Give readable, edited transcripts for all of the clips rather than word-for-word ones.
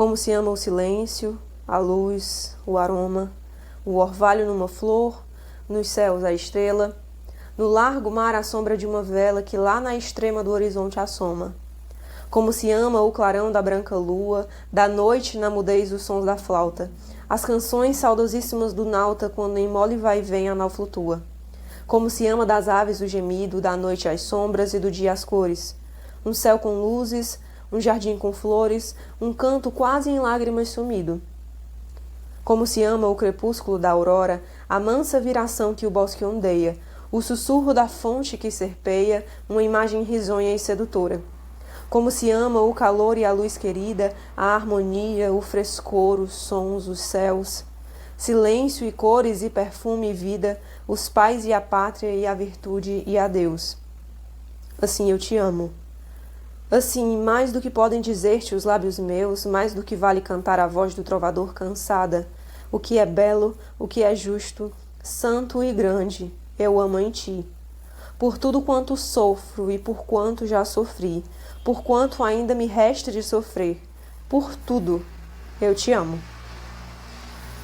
Como se ama o silêncio, a luz, o aroma, o orvalho numa flor, nos céus a estrela, no largo mar a sombra de uma vela que lá na extrema do horizonte assoma. Como se ama o clarão da branca lua, da noite na mudez os sons da flauta, as canções saudosíssimas do nauta quando em mole vai e vem a nau flutua. Como se ama das aves o gemido, da noite as sombras e do dia as cores. Um céu com luzes, um jardim com flores, um canto quase em lágrimas sumido. Como se ama o crepúsculo da aurora, a mansa viração que o bosque ondeia, o sussurro da fonte que serpeia, uma imagem risonha e sedutora. Como se ama o calor e a luz querida, a harmonia, o frescor, os sons, os céus, silêncio e cores e perfume e vida, os pais e a pátria e a virtude e a Deus. Assim eu te amo. Assim, mais do que podem dizer-te os lábios meus, mais do que vale cantar a voz do trovador cansada, o que é belo, o que é justo, santo e grande, eu amo em ti. Por tudo quanto sofro e por quanto já sofri, por quanto ainda me resta de sofrer, por tudo, eu te amo.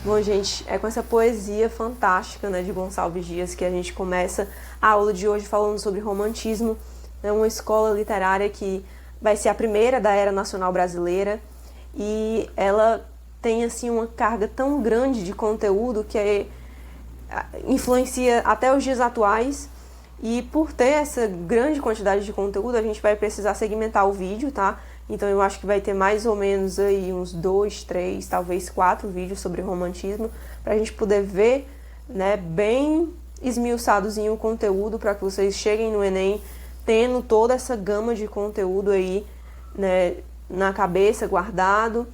Bom, gente, é com essa poesia fantástica, né, de Gonçalves Dias que a gente começa a aula de hoje falando sobre romantismo. É uma escola literária que vai ser a primeira da era nacional brasileira e ela tem assim uma carga tão grande de conteúdo que influencia até os dias atuais. E por ter essa grande quantidade de conteúdo, a gente vai precisar segmentar o vídeo, tá? Então eu acho que vai ter mais ou menos aí uns 2, 3, talvez 4 vídeos sobre romantismo, pra gente poder ver, né, bem esmiuçadozinho o conteúdo, para que vocês cheguem no Enem tendo toda essa gama de conteúdo aí, né, na cabeça, guardado,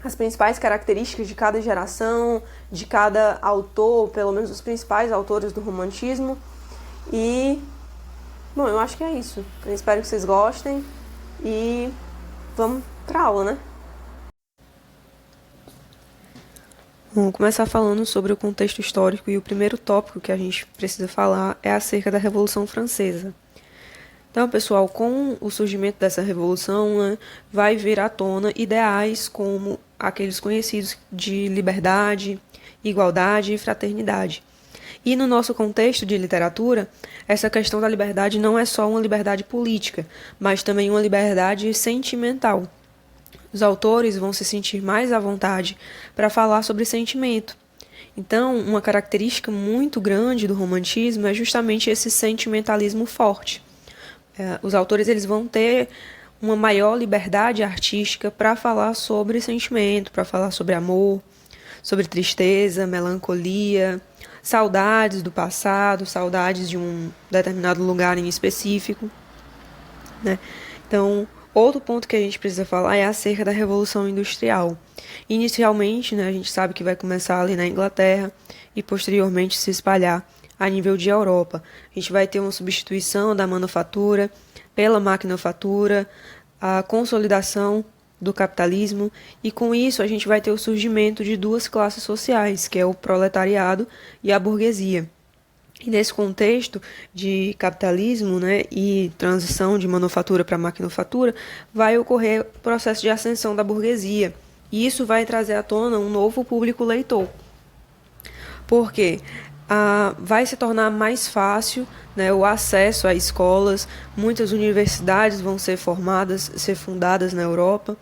as principais características de cada geração, de cada autor, pelo menos os principais autores do romantismo. E, bom, eu acho que é isso. Eu espero que vocês gostem e vamos pra aula, né? Vamos começar falando sobre o contexto histórico e o primeiro tópico que a gente precisa falar é acerca da Revolução Francesa. Então, pessoal, com o surgimento dessa revolução, né, vai vir à tona ideais como aqueles conhecidos de liberdade, igualdade e fraternidade. E no nosso contexto de literatura, essa questão da liberdade não é só uma liberdade política, mas também uma liberdade sentimental. Os autores vão se sentir mais à vontade para falar sobre sentimento. Então, uma característica muito grande do romantismo é justamente esse sentimentalismo forte. Os autores eles vão ter uma maior liberdade artística para falar sobre sentimento, para falar sobre amor, sobre tristeza, melancolia, saudades do passado, saudades de um determinado lugar em específico, né? Então, outro ponto que a gente precisa falar é acerca da Revolução Industrial. Inicialmente, né, a gente sabe que vai começar ali na Inglaterra e posteriormente se espalhar a nível de Europa. A gente vai ter uma substituição da manufatura pela maquinofatura, a consolidação do capitalismo, e com isso a gente vai ter o surgimento de duas classes sociais, que é o proletariado e a burguesia. E nesse contexto de capitalismo, né, e transição de manufatura para maquinofatura, vai ocorrer o processo de ascensão da burguesia. E isso vai trazer à tona um novo público leitor. Por quê? Vai se tornar mais fácil, né, o acesso a escolas, muitas universidades vão ser fundadas na Europa,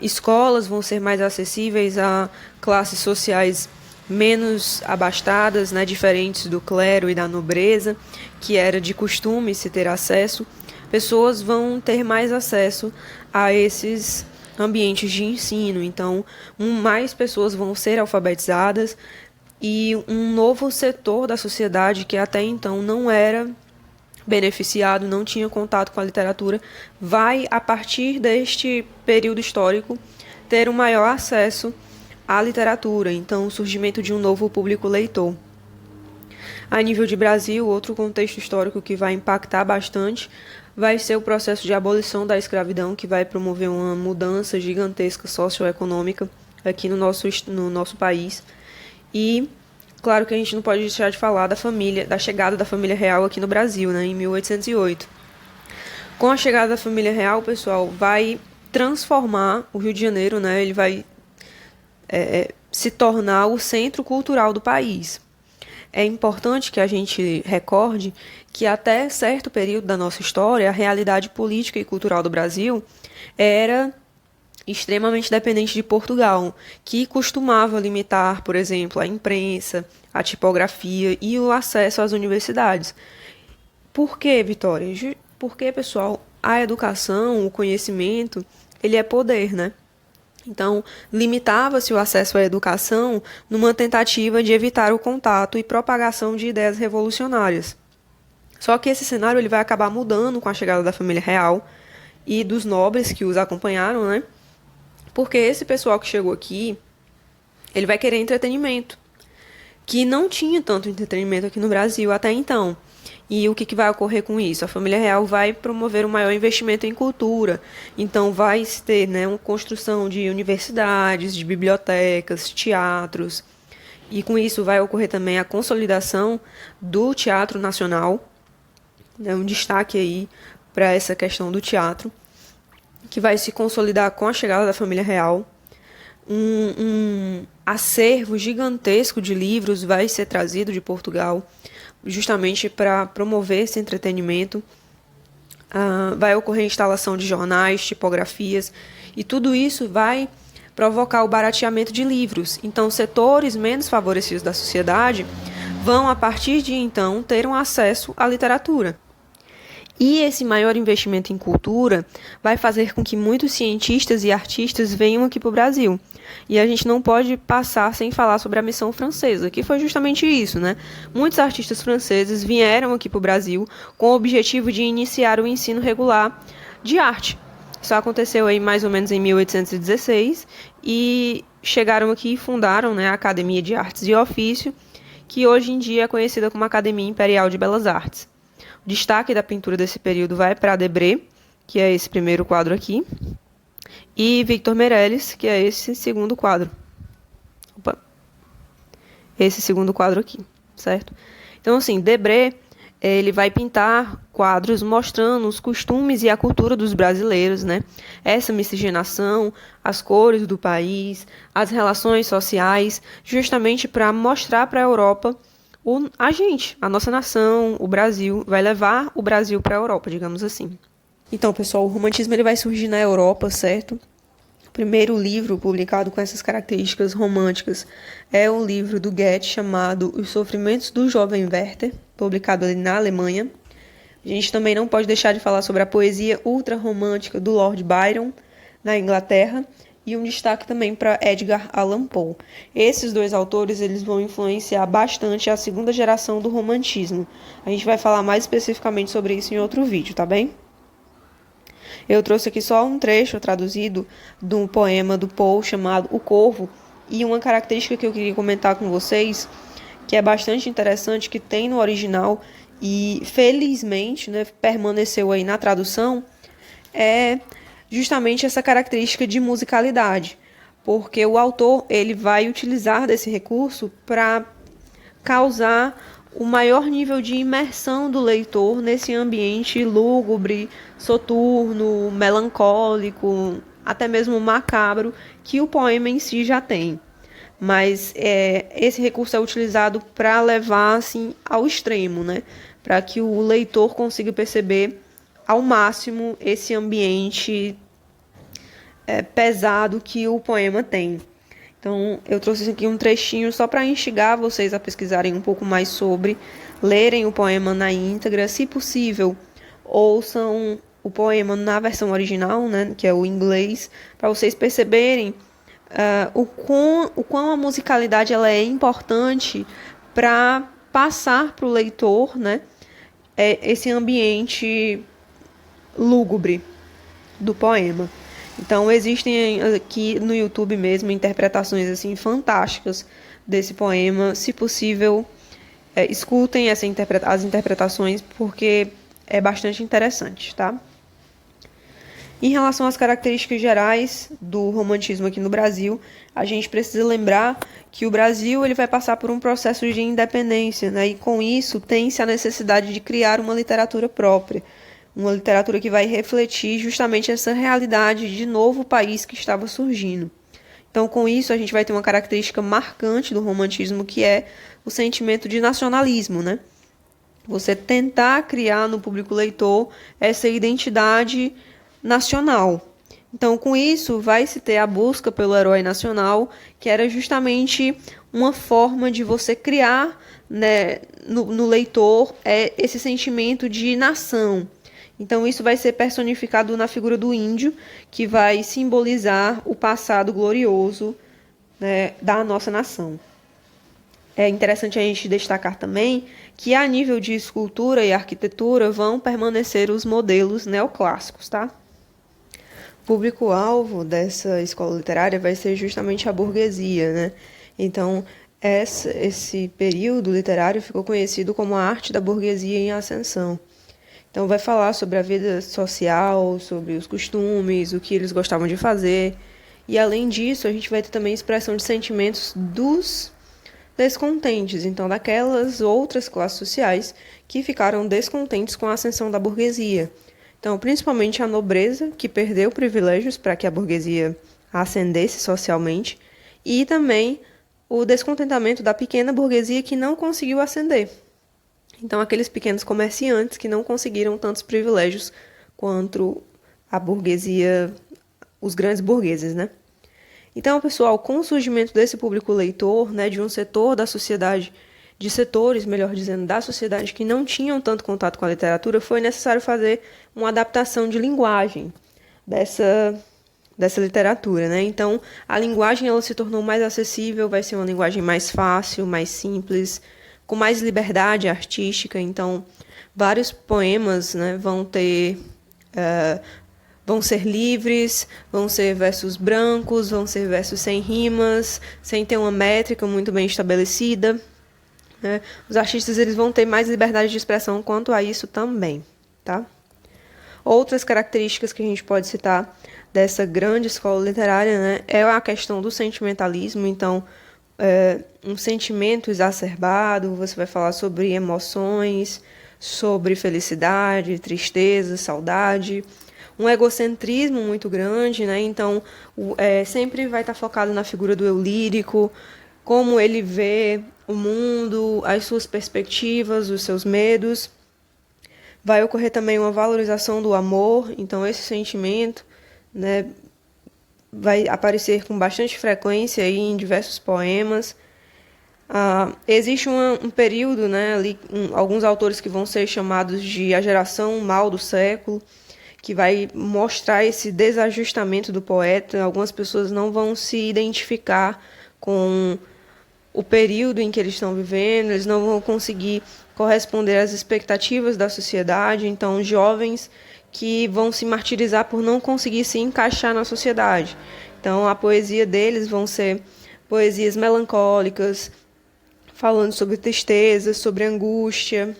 escolas vão ser mais acessíveis a classes sociais menos abastadas, né, diferentes do clero e da nobreza, que era de costume se ter acesso. Pessoas vão ter mais acesso a esses ambientes de ensino, então mais pessoas vão ser alfabetizadas, e um novo setor da sociedade que até então não era beneficiado, não tinha contato com a literatura, vai, a partir deste período histórico, ter um maior acesso à literatura. Então, o surgimento de um novo público leitor. A nível de Brasil, outro contexto histórico que vai impactar bastante vai ser o processo de abolição da escravidão, que vai promover uma mudança gigantesca socioeconômica aqui no nosso país. E, claro que a gente não pode deixar de falar da chegada da família real aqui no Brasil, né, em 1808. Com a chegada da família real, pessoal, vai transformar o Rio de Janeiro, né? Ele vai se tornar o centro cultural do país. É importante que a gente recorde que até certo período da nossa história, a realidade política e cultural do Brasil era extremamente dependente de Portugal, que costumava limitar, por exemplo, a imprensa, a tipografia e o acesso às universidades. Por quê, Vitória? Porque, pessoal, a educação, o conhecimento, ele é poder, né? Então, limitava-se o acesso à educação numa tentativa de evitar o contato e propagação de ideias revolucionárias. Só que esse cenário ele vai acabar mudando com a chegada da família real e dos nobres que os acompanharam, né? Porque esse pessoal que chegou aqui, ele vai querer entretenimento, que não tinha tanto entretenimento aqui no Brasil até então. E o que vai ocorrer com isso? A família real vai promover um maior investimento em cultura. Então, vai ter, né, uma construção de universidades, de bibliotecas, teatros. E com isso vai ocorrer também a consolidação do Teatro Nacional. Né, um destaque aí para essa questão do teatro, que vai se consolidar com a chegada da família real. Um acervo gigantesco de livros vai ser trazido de Portugal, justamente para promover esse entretenimento. Vai ocorrer a instalação de jornais, tipografias, e tudo isso vai provocar o barateamento de livros. Então, setores menos favorecidos da sociedade vão, a partir de então, ter um acesso à literatura. E esse maior investimento em cultura vai fazer com que muitos cientistas e artistas venham aqui para o Brasil. E a gente não pode passar sem falar sobre a missão francesa, que foi justamente isso, né? Muitos artistas franceses vieram aqui para o Brasil com o objetivo de iniciar o ensino regular de arte. Isso aconteceu aí mais ou menos em 1816 e chegaram aqui e fundaram, né, a Academia de Artes e Ofício, que hoje em dia é conhecida como Academia Imperial de Belas Artes. O destaque da pintura desse período vai para Debré, que é esse primeiro quadro aqui, e Victor Meirelles, que é esse segundo quadro. Esse segundo quadro aqui, certo? Então, assim, Debré, ele vai pintar quadros mostrando os costumes e a cultura dos brasileiros, né? Essa miscigenação, as cores do país, as relações sociais, justamente para mostrar para a Europa a nossa nação, o Brasil, vai levar o Brasil para a Europa, digamos assim. Então, pessoal, o romantismo ele vai surgir na Europa, certo? O primeiro livro publicado com essas características românticas é o livro do Goethe chamado Os Sofrimentos do Jovem Werther, publicado ali na Alemanha. A gente também não pode deixar de falar sobre a poesia ultra-romântica do Lord Byron, na Inglaterra, e um destaque também para Edgar Allan Poe. Esses dois autores eles vão influenciar bastante a segunda geração do romantismo. A gente vai falar mais especificamente sobre isso em outro vídeo, tá bem? Eu trouxe aqui só um trecho traduzido de um poema do Poe chamado O Corvo, e uma característica que eu queria comentar com vocês, que é bastante interessante, que tem no original e felizmente, né, permaneceu aí na tradução, é justamente essa característica de musicalidade, porque o autor ele vai utilizar desse recurso para causar o maior nível de imersão do leitor nesse ambiente lúgubre, soturno, melancólico, até mesmo macabro, que o poema em si já tem. Mas esse recurso é utilizado para levar assim, ao extremo, né? Para que o leitor consiga perceber ao máximo esse ambiente pesado que o poema tem. Então, eu trouxe aqui um trechinho só para instigar vocês a pesquisarem um pouco mais sobre, lerem o poema na íntegra, se possível, ouçam o poema na versão original, né, que é o inglês, para vocês perceberem o quão a musicalidade ela é importante para passar para o leitor, né, esse ambiente lúgubre do poema. Então, existem aqui no YouTube mesmo interpretações assim fantásticas desse poema. Se possível, escutem as interpretações, porque é bastante interessante, tá? Em relação às características gerais do romantismo aqui no Brasil, a gente precisa lembrar que o Brasil ele vai passar por um processo de independência, né? E com isso tem-se a necessidade de criar uma literatura própria. uma literatura que vai refletir justamente essa realidade de novo país que estava surgindo. Então, com isso, a gente vai ter uma característica marcante do romantismo, que é o sentimento de nacionalismo, né? Você tentar criar no público leitor essa identidade nacional. Então, com isso, vai se ter a busca pelo herói nacional, que era justamente uma forma de você criar, né, no leitor esse sentimento de nação. Então, isso vai ser personificado na figura do índio, que vai simbolizar o passado glorioso, né, da nossa nação. É interessante a gente destacar também que, a nível de escultura e arquitetura, vão permanecer os modelos neoclássicos, tá? O público-alvo dessa escola literária vai ser justamente a burguesia, né? Então, esse período literário ficou conhecido como a arte da burguesia em ascensão. Então, vai falar sobre a vida social, sobre os costumes, o que eles gostavam de fazer. E, além disso, a gente vai ter também expressão de sentimentos dos descontentes, então daquelas outras classes sociais que ficaram descontentes com a ascensão da burguesia. Então, principalmente a nobreza, que perdeu privilégios para que a burguesia ascendesse socialmente, e também o descontentamento da pequena burguesia que não conseguiu ascender. Então, aqueles pequenos comerciantes que não conseguiram tantos privilégios quanto a burguesia, os grandes burgueses, né? Então, pessoal, com o surgimento desse público leitor, né, de um setor da sociedade, de setores, melhor dizendo, da sociedade que não tinham tanto contato com a literatura, foi necessário fazer uma adaptação de linguagem dessa literatura, né? Então, a linguagem ela se tornou mais acessível, vai ser uma linguagem mais fácil, mais simples, com mais liberdade artística. Então, vários poemas, né, vão ser livres, vão ser versos brancos, vão ser versos sem rimas, sem ter uma métrica muito bem estabelecida, né? Os artistas eles vão ter mais liberdade de expressão quanto a isso também, tá? Outras características que a gente pode citar dessa grande escola literária, né, é a questão do sentimentalismo. Então, um sentimento exacerbado, você vai falar sobre emoções, sobre felicidade, tristeza, saudade, um egocentrismo muito grande, né? Então, sempre vai estar focado na figura do eu lírico, como ele vê o mundo, as suas perspectivas, os seus medos. Vai ocorrer também uma valorização do amor, então esse sentimento, né, vai aparecer com bastante frequência aí em diversos poemas. Existe um período, né, ali, alguns autores que vão ser chamados de a geração mal do século, que vai mostrar esse desajustamento do poeta. Algumas pessoas não vão se identificar com o período em que eles estão vivendo, eles não vão conseguir corresponder às expectativas da sociedade. Então, jovens que vão se martirizar por não conseguir se encaixar na sociedade. Então, a poesia deles vão ser poesias melancólicas, falando sobre tristeza, sobre angústia.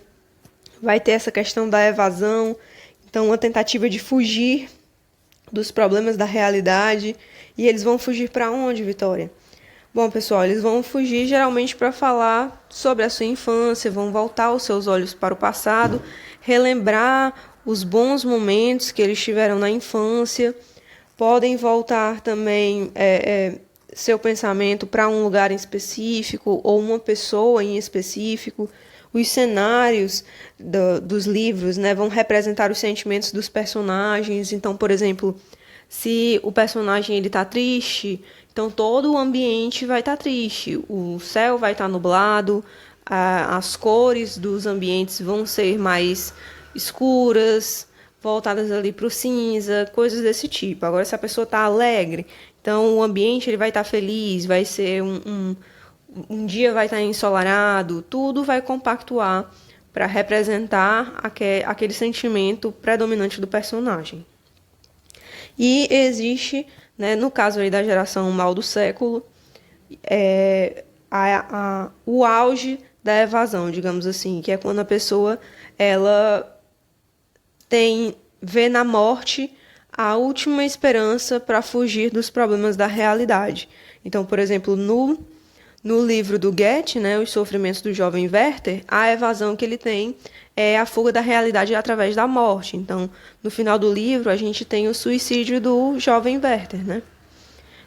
Vai ter essa questão da evasão, então uma tentativa de fugir dos problemas da realidade. E eles vão fugir para onde, Vitória? Bom, pessoal, eles vão fugir geralmente para falar sobre a sua infância, vão voltar os seus olhos para o passado, relembrar os bons momentos que eles tiveram na infância. Podem voltar também seu pensamento para um lugar em específico ou uma pessoa em específico. Os cenários dos livros, né, vão representar os sentimentos dos personagens. Então, por exemplo, se o personagem está triste, então todo o ambiente vai estar triste. O céu vai estar nublado, as cores dos ambientes vão ser mais escuras, voltadas ali para o cinza, coisas desse tipo. Agora, se a pessoa está alegre, então o ambiente ele vai estar feliz, vai ser um dia vai estar ensolarado, tudo vai compactuar para representar aquele sentimento predominante do personagem. E existe, né, no caso aí da geração mal do século, o auge da evasão, digamos assim, que é quando a pessoa ela vê na morte a última esperança para fugir dos problemas da realidade. Então, por exemplo, no No livro do Goethe, né, Os Sofrimentos do Jovem Werther, a evasão que ele tem é a fuga da realidade através da morte. Então, no final do livro, a gente tem o suicídio do jovem Werther, né?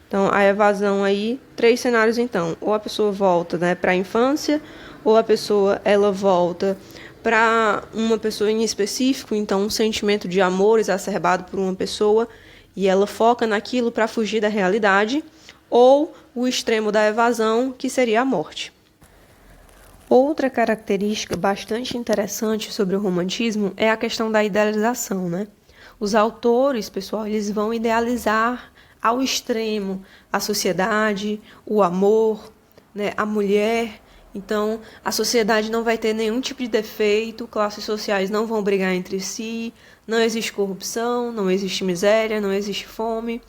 Então, a evasão aí, 3 cenários então. Ou a pessoa volta, né, para a infância, ou a pessoa ela volta para uma pessoa em específico, então um sentimento de amor exacerbado por uma pessoa e ela foca naquilo para fugir da realidade, ou o extremo da evasão, que seria a morte. Outra característica bastante interessante sobre o romantismo é a questão da idealização, né? Os autores, pessoal, eles vão idealizar ao extremo a sociedade, o amor, né, a mulher. Então, a sociedade não vai ter nenhum tipo de defeito, classes sociais não vão brigar entre si, não existe corrupção, não existe miséria, não existe fome.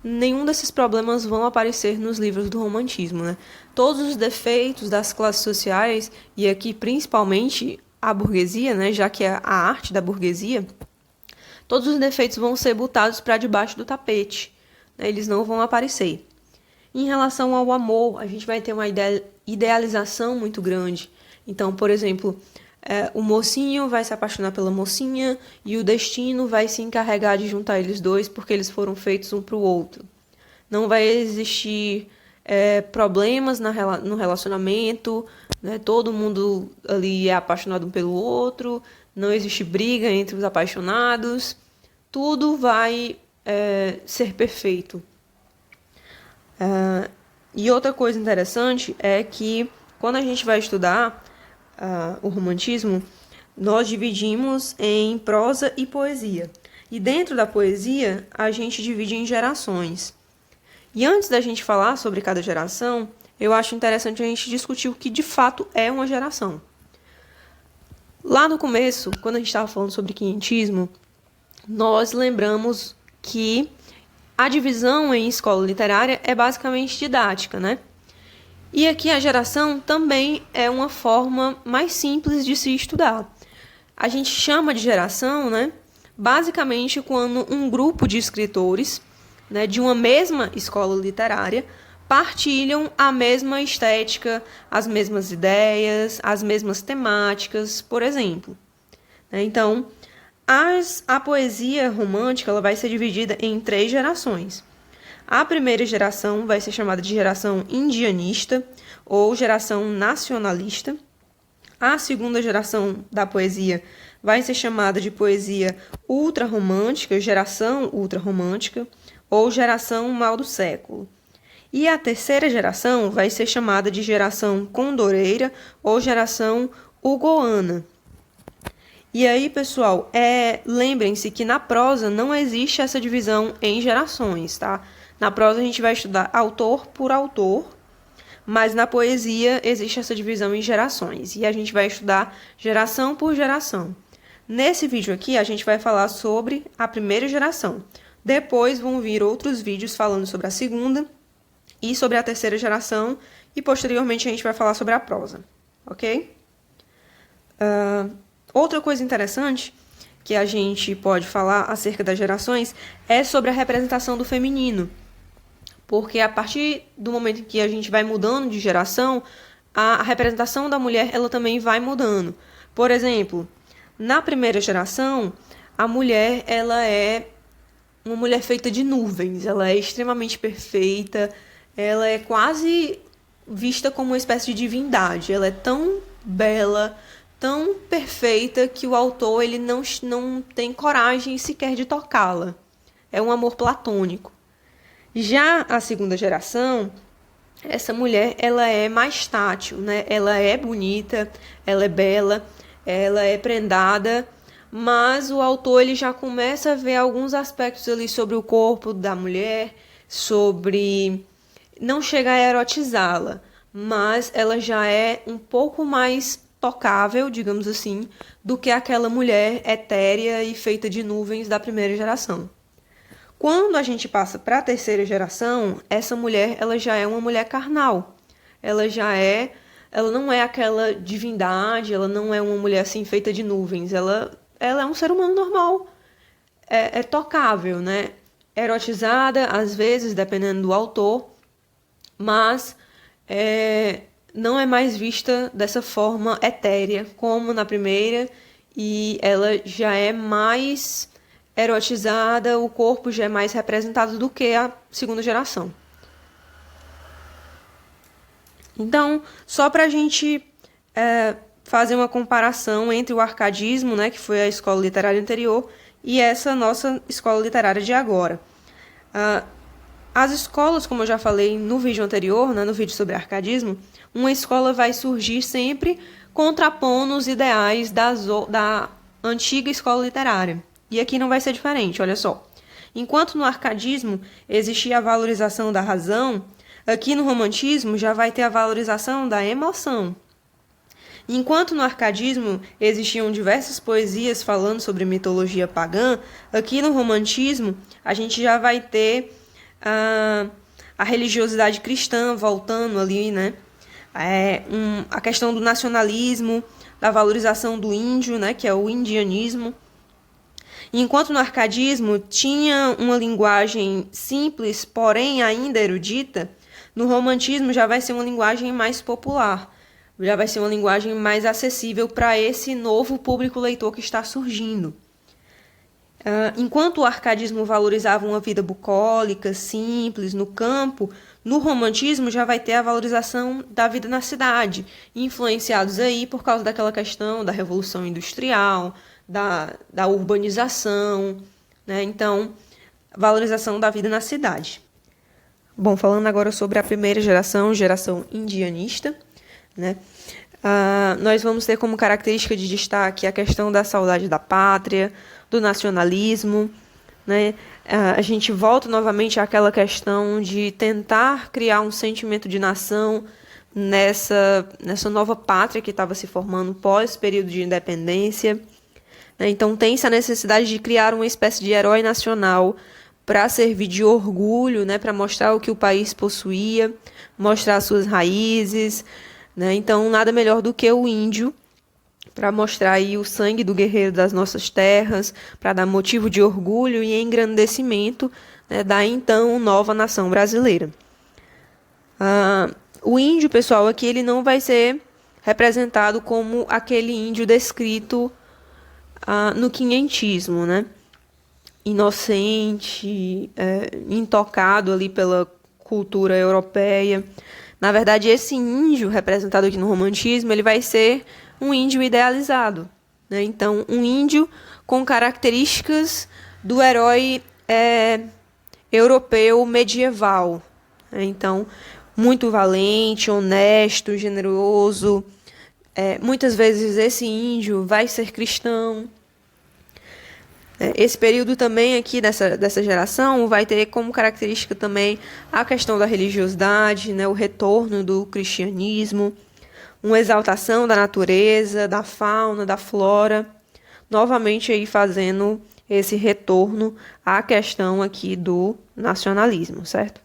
Nenhum desses problemas vão aparecer nos livros do romantismo, né? Todos os defeitos das classes sociais, e aqui principalmente a burguesia, né, já que é a arte da burguesia, todos os defeitos vão ser botados para debaixo do tapete, né? Eles não vão aparecer. Em relação ao amor, a gente vai ter uma idealização muito grande. Então, por exemplo, o mocinho vai se apaixonar pela mocinha e o destino vai se encarregar de juntar eles dois porque eles foram feitos um para o outro. Não vai existir problemas no relacionamento, né? Todo mundo ali é apaixonado um pelo outro, não existe briga entre os apaixonados, tudo vai ser perfeito. E outra coisa interessante é que quando a gente vai estudar o romantismo, nós dividimos em prosa e poesia. E dentro da poesia, a gente divide em gerações. E antes da gente falar sobre cada geração, eu acho interessante a gente discutir o que de fato é uma geração. Lá no começo, quando a gente estava falando sobre quinhentismo, nós lembramos que a divisão em escola literária é basicamente didática, né? E aqui a geração também é uma forma mais simples de se estudar. A gente chama de geração, né, basicamente quando um grupo de escritores, né, de uma mesma escola literária partilham a mesma estética, as mesmas ideias, as mesmas temáticas, por exemplo. Então, a poesia romântica ela vai ser dividida em 3 gerações. A primeira geração vai ser chamada de geração indianista ou geração nacionalista. A segunda geração da poesia vai ser chamada de poesia ultrarromântica, geração ultrarromântica ou geração mal do século. E a terceira geração vai ser chamada de geração condoreira ou geração hugoana. E aí, pessoal, lembrem-se que na prosa não existe essa divisão em gerações, tá? Na prosa a gente vai estudar autor por autor, mas na poesia existe essa divisão em gerações. E a gente vai estudar geração por geração. Nesse vídeo aqui, a gente vai falar sobre a primeira geração. Depois vão vir outros vídeos falando sobre a segunda e sobre a terceira geração. E posteriormente a gente vai falar sobre a prosa, ok? Outra coisa interessante que a gente pode falar acerca das gerações é sobre a representação do feminino. Porque a partir do momento em que a gente vai mudando de geração, a representação da mulher ela também vai mudando. Por exemplo, na primeira geração, a mulher ela é uma mulher feita de nuvens, ela é extremamente perfeita, ela é quase vista como uma espécie de divindade, ela é tão bela, tão perfeita que o autor ele não tem coragem sequer de tocá-la. É um amor platônico. Já a segunda geração, essa mulher ela é mais tátil, né? Ela é bonita, ela é bela, ela é prendada, mas o autor ele já começa a ver alguns aspectos ali sobre o corpo da mulher, sobre não chega a erotizá-la, mas ela já é um pouco mais tocável, digamos assim, do que aquela mulher etérea e feita de nuvens da primeira geração. Quando a gente passa para a terceira geração, essa mulher ela já é uma mulher carnal. Ela não é aquela divindade, ela não é uma mulher assim feita de nuvens. Ela é um ser humano normal, é tocável, né? Erotizada às vezes, dependendo do autor, mas não é mais vista dessa forma etérea como na primeira, e ela já é mais erotizada, o corpo já é mais representado do que a segunda geração. Então, só para a gente fazer uma comparação entre o arcadismo, né, que foi a escola literária anterior, e essa nossa escola literária de agora. As escolas, como eu já falei no vídeo anterior, né, no vídeo sobre arcadismo, uma escola vai surgir sempre contrapondo os ideais da antiga escola literária. E aqui não vai ser diferente, olha só. Enquanto no arcadismo existia a valorização da razão, aqui no romantismo já vai ter a valorização da emoção. Enquanto no arcadismo existiam diversas poesias falando sobre mitologia pagã, aqui no romantismo a gente já vai ter a religiosidade cristã voltando ali, né? A questão do nacionalismo, da valorização do índio, né? Que é o indianismo. Enquanto no arcadismo tinha uma linguagem simples, porém ainda erudita, no romantismo já vai ser uma linguagem mais popular, já vai ser uma linguagem mais acessível para esse novo público leitor que está surgindo. Enquanto o arcadismo valorizava uma vida bucólica, simples, no campo, no romantismo já vai ter a valorização da vida na cidade, influenciados aí por causa daquela questão da revolução industrial, da urbanização, né? Então, valorização da vida na cidade. Bom, falando agora sobre a primeira geração indianista, né? Nós vamos ter como característica de destaque a questão da saudade da pátria, do nacionalismo, né? A gente volta novamente àquela questão de tentar criar um sentimento de nação nessa nova pátria que estava se formando pós período de independência. Então tem-se a necessidade de criar uma espécie de herói nacional para servir de orgulho, né? Para mostrar o que o país possuía, mostrar suas raízes, né? Então nada melhor do que o índio para mostrar aí o sangue do guerreiro das nossas terras, para dar motivo de orgulho e engrandecimento, né, da então nova nação brasileira. O índio, pessoal, aqui ele não vai ser representado como aquele índio descrito no quinhentismo, né? Inocente, intocado ali pela cultura europeia. Na verdade, esse índio representado aqui no romantismo, ele vai ser um índio idealizado, né? Então, um índio com características do herói europeu medieval, né? Então, muito valente, honesto, generoso. Muitas vezes esse índio vai ser cristão. Esse período também aqui dessa geração vai ter como característica também a questão da religiosidade, né? O retorno do cristianismo, uma exaltação da natureza, da fauna, da flora, novamente aí fazendo esse retorno à questão aqui do nacionalismo, certo?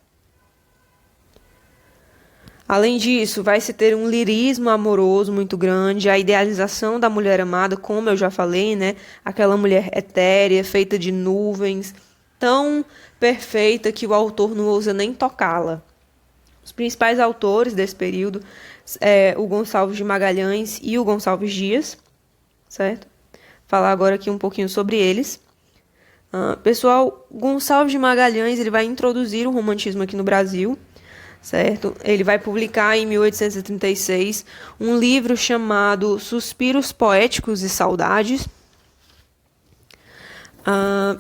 Além disso, vai se ter um lirismo amoroso muito grande, a idealização da mulher amada, como eu já falei, né? Aquela mulher etérea, feita de nuvens, tão perfeita que o autor não ousa nem tocá-la. Os principais autores desse período o Gonçalves de Magalhães e o Gonçalves Dias, certo? Falar agora aqui um pouquinho sobre eles. Pessoal, Gonçalves de Magalhães ele vai introduzir o romantismo aqui no Brasil, certo? Ele vai publicar em 1836 um livro chamado Suspiros Poéticos e Saudades.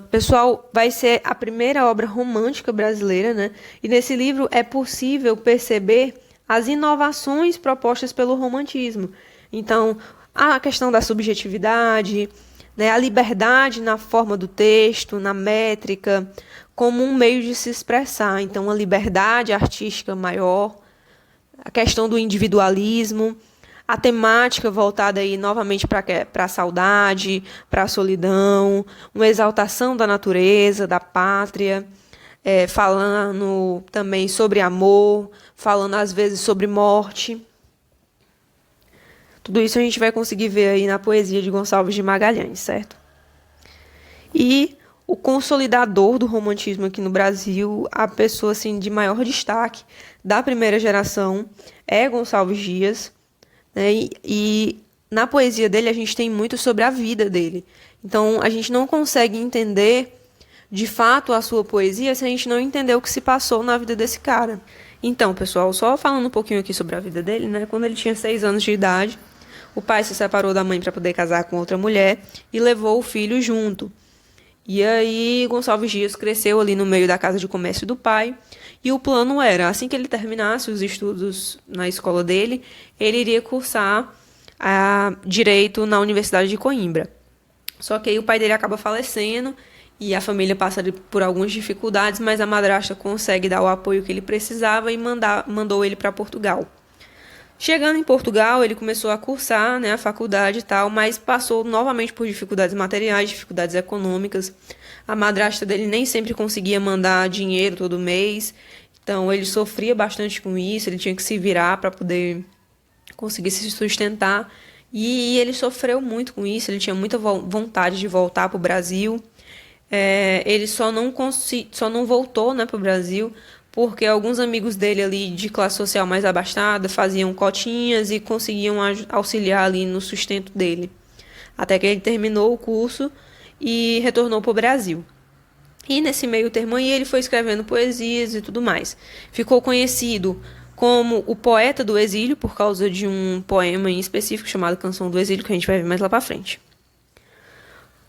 Pessoal, vai ser a primeira obra romântica brasileira, né? E nesse livro é possível perceber as inovações propostas pelo romantismo. Então, a questão da subjetividade, né? A liberdade na forma do texto, na métrica, como um meio de se expressar. Então, uma liberdade artística maior, a questão do individualismo, a temática voltada aí novamente para a saudade, para a solidão, uma exaltação da natureza, da pátria, falando também sobre amor, falando às vezes sobre morte. Tudo isso a gente vai conseguir ver aí na poesia de Gonçalves de Magalhães, certo? E o consolidador do romantismo aqui no Brasil, a pessoa assim de maior destaque da primeira geração é Gonçalves Dias, né? E na poesia dele a gente tem muito sobre a vida dele. Então a gente não consegue entender de fato a sua poesia se a gente não entender o que se passou na vida desse cara. Então, pessoal, só falando um pouquinho aqui sobre a vida dele, né? Quando ele tinha 6 anos de idade, o pai se separou da mãe para poder casar com outra mulher e levou o filho junto. E aí, Gonçalves Dias cresceu ali no meio da casa de comércio do pai. E o plano era, assim que ele terminasse os estudos na escola dele, ele iria cursar direito na Universidade de Coimbra. Só que aí o pai dele acaba falecendo e a família passa por algumas dificuldades, mas a madrasta consegue dar o apoio que ele precisava e mandou ele para Portugal. Chegando em Portugal, ele começou a cursar, né, a faculdade e tal, mas passou novamente por dificuldades materiais, dificuldades econômicas. A madrasta dele nem sempre conseguia mandar dinheiro todo mês, então ele sofria bastante com isso, ele tinha que se virar para poder conseguir se sustentar. E ele sofreu muito com isso, ele tinha muita vontade de voltar para o Brasil. Ele só não voltou, né, para o Brasil porque alguns amigos dele ali de classe social mais abastada faziam cotinhas e conseguiam auxiliar ali no sustento dele. Até que ele terminou o curso e retornou para o Brasil. E nesse meio termo aí ele foi escrevendo poesias e tudo mais. Ficou conhecido como o poeta do exílio por causa de um poema em específico chamado Canção do Exílio, que a gente vai ver mais lá para frente.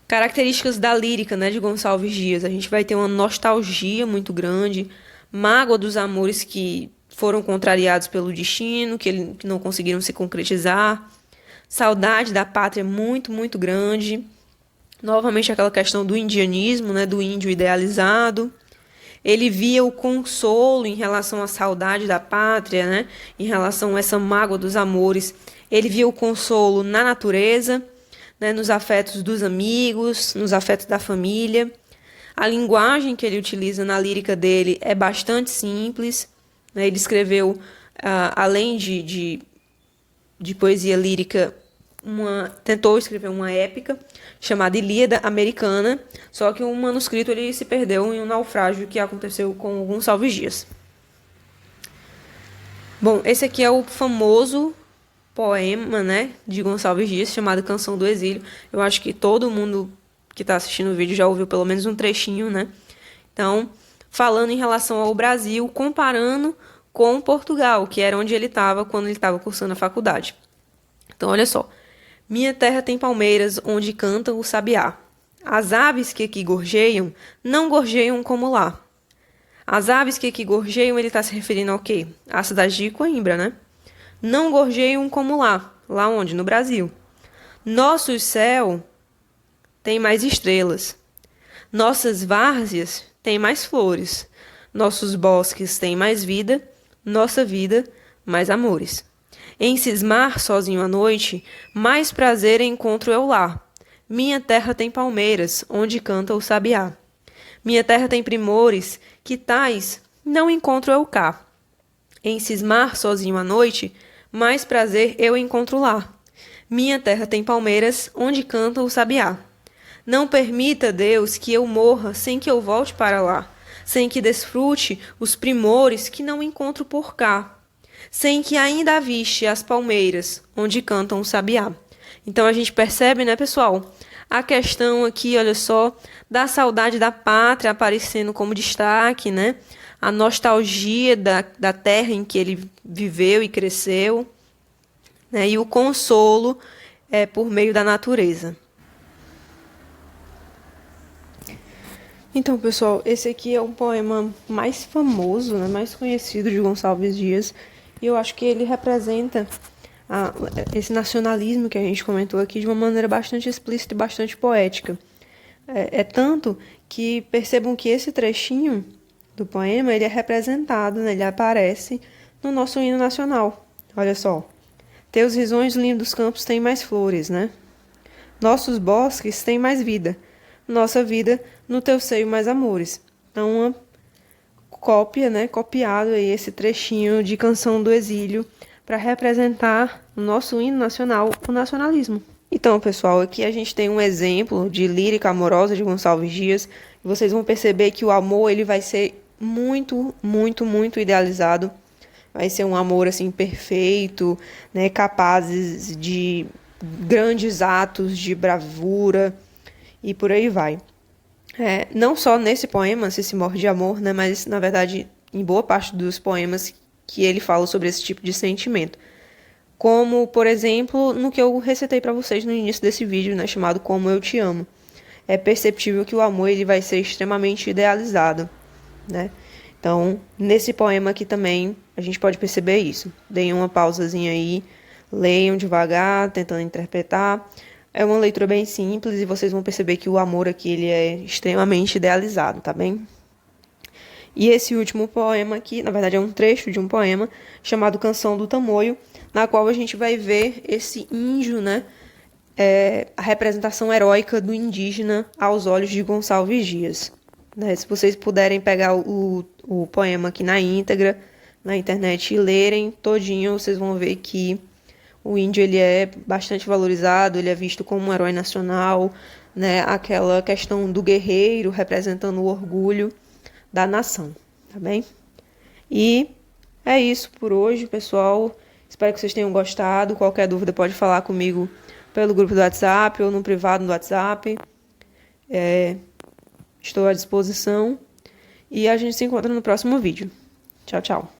Características da lírica, né, de Gonçalves Dias. A gente vai ter uma nostalgia muito grande, mágoa dos amores que foram contrariados pelo destino, que não conseguiram se concretizar, saudade da pátria muito, muito grande. Novamente aquela questão do indianismo, né, do índio idealizado. Ele via o consolo em relação à saudade da pátria, né, em relação a essa mágoa dos amores. Ele via o consolo na natureza, né, nos afetos dos amigos, nos afetos da família. A linguagem que ele utiliza na lírica dele é bastante simples, né? Ele escreveu, além de poesia lírica, tentou escrever uma épica chamada Ilíada Americana, só que o manuscrito ele se perdeu em um naufrágio que aconteceu com Gonçalves Dias. Bom, esse aqui é o famoso poema, né, de Gonçalves Dias, chamado Canção do Exílio. Eu acho que todo mundo que está assistindo o vídeo já ouviu pelo menos um trechinho, né? Então, falando em relação ao Brasil, comparando com Portugal, que era onde ele estava quando ele estava cursando a faculdade. Então, olha só. Minha terra tem palmeiras onde canta o sabiá. As aves que aqui gorjeiam, não gorjeiam como lá. As aves que aqui gorjeiam, ele está se referindo ao quê? À cidade de Coimbra, né? Não gorjeiam como lá. Lá onde? No Brasil. Nosso céu tem mais estrelas. Nossas várzeas têm mais flores. Nossos bosques têm mais vida. Nossa vida, mais amores. Em cismar sozinho à noite, mais prazer encontro eu lá. Minha terra tem palmeiras, onde canta o sabiá. Minha terra tem primores, que tais não encontro eu cá. Em cismar sozinho à noite, mais prazer eu encontro lá. Minha terra tem palmeiras, onde canta o sabiá. Não permita, Deus, que eu morra sem que eu volte para lá, sem que desfrute os primores que não encontro por cá, sem que ainda aviste as palmeiras, onde cantam o sabiá. Então a gente percebe, né, pessoal, a questão aqui, olha só, da saudade da pátria aparecendo como destaque, né? A nostalgia da terra em que ele viveu e cresceu, né? E o consolo por meio da natureza. Então, pessoal, esse aqui é um poema mais famoso, né, mais conhecido de Gonçalves Dias, e eu acho que ele representa esse nacionalismo que a gente comentou aqui de uma maneira bastante explícita e bastante poética. É tanto que percebam que esse trechinho do poema ele é representado, né, ele aparece no nosso hino nacional. Olha só. Teus risonhos lindos campos têm mais flores, né? Nossos bosques têm mais vida. Nossa vida no teu seio mais amores. Então, uma cópia, né, copiado aí esse trechinho de Canção do Exílio para representar o nosso hino nacional, o nacionalismo. Então, pessoal, aqui a gente tem um exemplo de lírica amorosa de Gonçalves Dias, Vocês vão perceber que o amor ele vai ser muito, muito, muito idealizado. Vai ser um amor assim perfeito, né, capazes de grandes atos de bravura e por aí vai. Não só nesse poema, Se Morre de Amor, né, mas na verdade em boa parte dos poemas que ele fala sobre esse tipo de sentimento. Como, por exemplo, no que eu recitei para vocês no início desse vídeo, né, chamado Como Eu Te Amo. É perceptível que o amor ele vai ser extremamente idealizado, né? Então, nesse poema aqui também, a gente pode perceber isso. Deem uma pausazinha aí, leiam devagar, tentando interpretar. É uma leitura bem simples e vocês vão perceber que o amor aqui ele é extremamente idealizado, tá bem? E esse último poema aqui, na verdade é um trecho de um poema chamado Canção do Tamoio, na qual a gente vai ver esse índio, né? A representação heróica do indígena aos olhos de Gonçalves Dias. Né? Se vocês puderem pegar o poema aqui na íntegra, na internet, e lerem todinho, vocês vão ver que o índio ele é bastante valorizado, ele é visto como um herói nacional, né? Aquela questão do guerreiro representando o orgulho da nação, tá bem? E é isso por hoje, pessoal. Espero que vocês tenham gostado. Qualquer dúvida pode falar comigo pelo grupo do WhatsApp ou no privado do WhatsApp. Estou à disposição. E a gente se encontra no próximo vídeo. Tchau, tchau.